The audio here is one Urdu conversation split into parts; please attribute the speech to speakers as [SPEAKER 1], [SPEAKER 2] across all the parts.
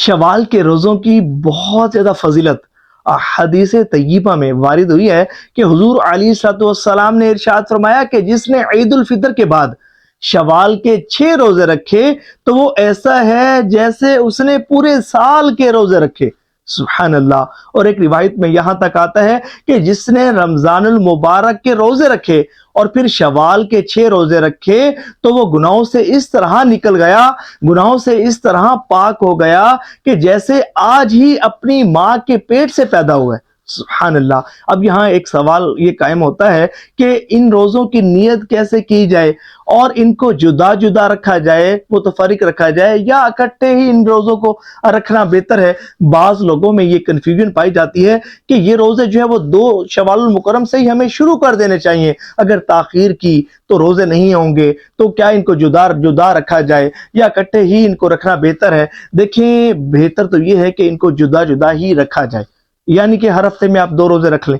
[SPEAKER 1] شوال کے روزوں کی بہت زیادہ فضیلت حدیث طیبہ میں وارد ہوئی ہے کہ حضور علیہ الصلوۃ والسلام نے ارشاد فرمایا کہ جس نے عید الفطر کے بعد شوال کے 6 روزے رکھے تو وہ ایسا ہے جیسے اس نے پورے سال کے روزے رکھے۔ سبحان اللہ۔ اور ایک روایت میں یہاں تک آتا ہے کہ جس نے رمضان المبارک کے روزے رکھے اور پھر شوال کے 6 روزے رکھے تو وہ گناہوں سے اس طرح نکل گیا، گناہوں سے اس طرح پاک ہو گیا کہ جیسے آج ہی اپنی ماں کے پیٹ سے پیدا ہوا ہے۔ سبحان اللہ۔ اب یہاں ایک سوال یہ قائم ہوتا ہے کہ ان روزوں کی نیت کیسے کی جائے اور ان کو جدا جدا رکھا جائے، متفرق رکھا جائے، یا اکٹھے ہی ان روزوں کو رکھنا بہتر ہے؟ بعض لوگوں میں یہ کنفیوژن پائی جاتی ہے کہ یہ روزے جو ہے وہ 2 شوال المکرم سے ہی ہمیں شروع کر دینے چاہیے، اگر تاخیر کی تو روزے نہیں ہوں گے، تو کیا ان کو جدا جدا رکھا جائے یا اکٹھے ہی ان کو رکھنا بہتر ہے؟ دیکھیں، بہتر تو یہ ہے کہ ان کو جدا جدا ہی رکھا جائے، یعنی کہ ہر ہفتے میں آپ 2 روزے رکھ لیں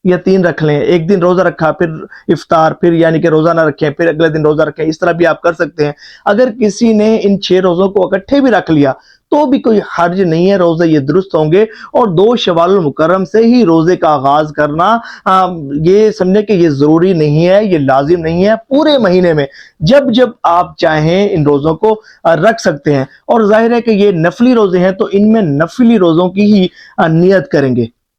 [SPEAKER 1] یا 3 رکھ لیں، ایک دن روزہ رکھا پھر افطار، پھر یعنی کہ روزہ نہ رکھیں پھر اگلے دن روزہ رکھیں، اس طرح بھی آپ کر سکتے ہیں۔ اگر کسی نے ان 6 روزوں کو اکٹھے بھی رکھ لیا تو بھی کوئی حرج نہیں ہے، روزے یہ درست ہوں گے۔ اور 2 شوال المکرم سے ہی روزے کا آغاز کرنا، یہ سمجھے کہ یہ ضروری نہیں ہے، یہ لازم نہیں ہے، پورے مہینے میں جب جب آپ چاہیں ان روزوں کو رکھ سکتے ہیں۔ اور ظاہر ہے کہ یہ نفلی روزے ہیں تو ان میں نفلی روزوں کی ہی نیت کریں گے۔